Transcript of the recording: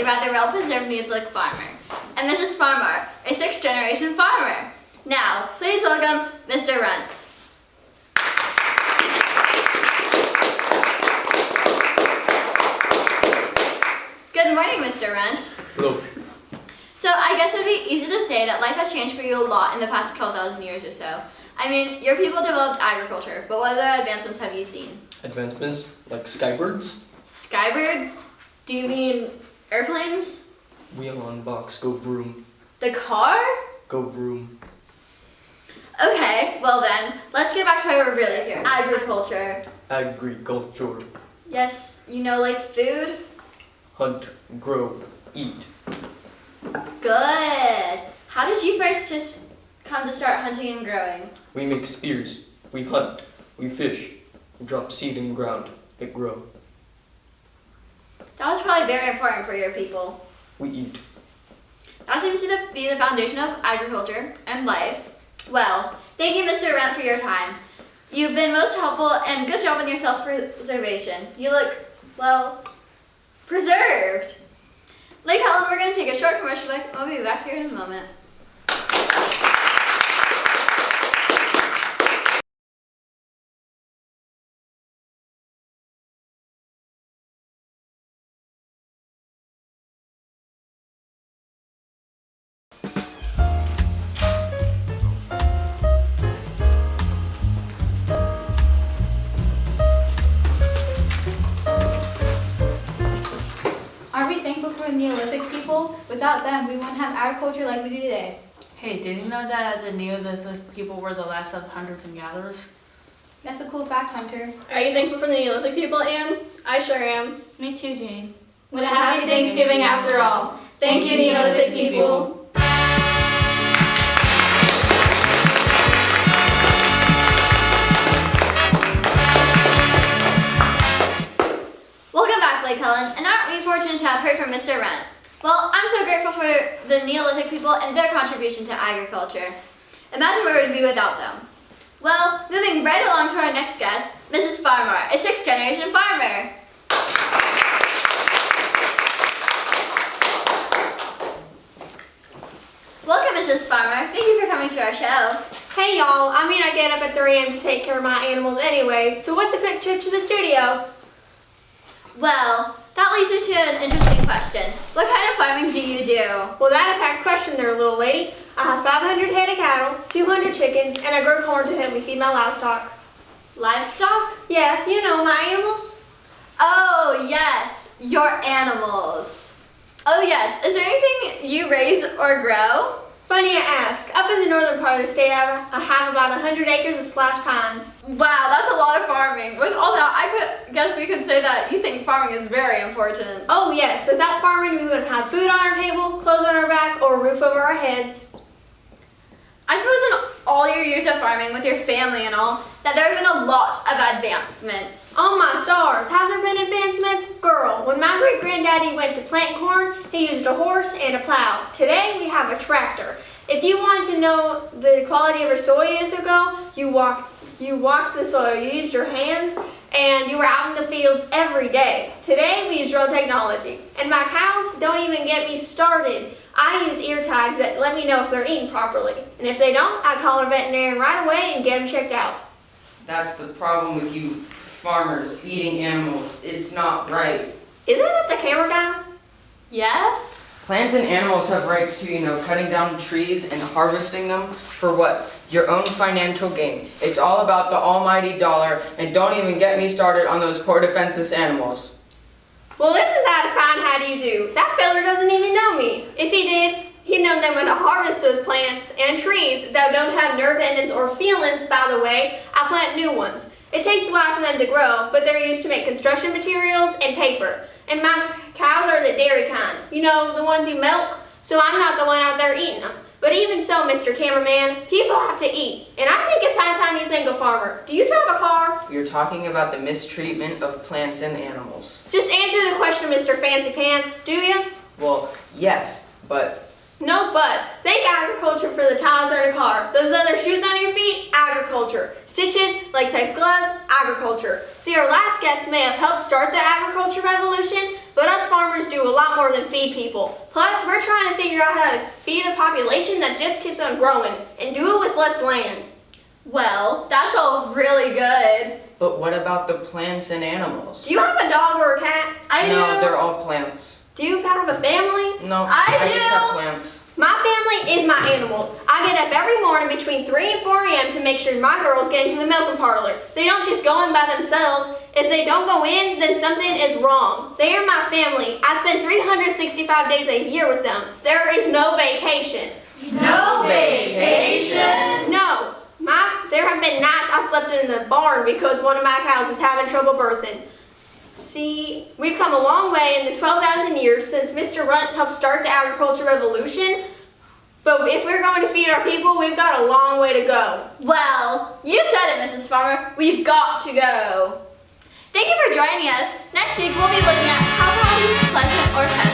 about the well-preserved Neolithic farmer. And Mrs. Farmer, a sixth-generation farmer. Now, please welcome Mr. Runt. Good morning, Mr. Runt. Hello. So I guess it would be easy to say that life has changed for you a lot in the past 12,000 years or so. I mean, your people developed agriculture, but what other advancements have you seen? Advancements like skybirds, Skybirds? Do you mean airplanes? wheel on box, go vroom, The car? go vroom. Okay, well then, let's get back to why we're really here. Agriculture. Agriculture, Yes, you know, like food? hunt, grow, eat. Good. How did you first just come to start hunting and growing? We make spears, we hunt, we fish, we drop seed in the ground, it grow. That was probably very important for your people. We eat. That seems to be the foundation of agriculture and life. Well, thank you, Mr. Runt, for your time. You've been most helpful, and good job on your self-preservation. You look, well, preserved. Like Helen, we're going to take a short commercial break. We'll be back here in a moment. Aren't we thankful for the Neolithic people? Without them, we wouldn't have agriculture like we do today. Hey, did you know that the Neolithic people were the last of hunters and gatherers? That's a cool fact, Hunter. Are you thankful for the Neolithic people, Anne? I sure am. Me too, Jane. What a happy Thanksgiving after all. Thank you, Neolithic people. Welcome back, Blake Helen, and aren't we fortunate to have heard from Mr. Runt? Well, I'm so grateful for the Neolithic people and their contribution to agriculture. Imagine where we'd be without them. Well, moving right along to our next guest, Mrs. Farmer, a sixth-generation farmer. Welcome, Mrs. Farmer. Thank you for coming to our show. Hey y'all, I get up at 3 a.m. to take care of my animals anyway, so what's a quick trip to the studio? Well, that leads me to an interesting question. What kind of farming do you do? Well, that a packed question there, little lady. I have 500 head of cattle, 200 chickens, and I grow corn to help me feed my livestock. Livestock? Yeah, you know, my animals. Oh, yes, your animals. Oh, yes. Is there anything you raise or grow? Funny you ask. Up in the northern part of the state, I have about 100 acres of slash pines. Wow, that's a lot of farming. With all that, guess we could say that you think farming is very important. Oh yes, without farming, we wouldn't have food on our table, clothes on our back, or a roof over our heads. I suppose in all your years of farming with your family and all, that there have been a lot of advancements. Oh my stars, have there been advancements? Girl, when my great-granddaddy went to plant corn, he used a horse and a plow. Today, we have a tractor. If you wanted to know the quality of our soil years ago, you walked the soil, you used your hands, and you were out in the fields every day. Today, we use drone technology. And my cows don't even get me started. I use ear tags that let me know if they're eating properly. And if they don't, I call our veterinarian right away and get them checked out. That's the problem with you farmers eating animals. It's not right. Isn't it the camera guy? Yes? Plants and animals have rights to, cutting down trees and harvesting them for what? Your own financial gain. It's all about the almighty dollar, and don't even get me started on those poor defenseless animals. Well, isn't that a fine how-do-you-do? That feller doesn't even know me. If he did, he'd know then when to harvest those plants and trees that don't have nerve endings or feelings. By the way, I plant new ones. It takes a while for them to grow, but they're used to make construction materials and paper. And my cows are the dairy kind. You know, the ones you milk? So I'm not the one out there eating them. But even so, Mr. Cameraman, people have to eat. And I think it's high time you think a farmer. Do you drive a car? You're talking about the mistreatment of plants and animals. Just answer the question, Mr. Fancy Pants, do you? Well, yes, but No buts. Think agriculture for the tires on your car. Those leather shoes on your feet, agriculture. Stitches, latex gloves, agriculture. See, our last guest may have helped start the agriculture revolution, but us farmers do a lot more than feed people. Plus, we're trying to figure out how to feed a population that just keeps on growing and do it with less land. Well, that's all really good. But what about the plants and animals? Do you have a dog or a cat? I No, do. they're all plants. Do you have a family? No, I just do. have plants. My family is my animals. I get up every morning between 3 and 4 a.m. to make sure my girls get into the milking parlor. They don't just go in by themselves. If they don't go in, then something is wrong. They are my family. I spend 365 days a year with them. There is no vacation. No vacation? No. There have been nights I've slept in the barn because one of my cows is having trouble birthing. See, we've come a long way in the 12,000 years since Mr. Runt helped start the agriculture revolution. But if we're going to feed our people, we've got a long way to go. Well, you said it, Mrs. Farmer. We've got to go. Thank you for joining us. Next week, we'll be looking at how to produce pleasant or pesky.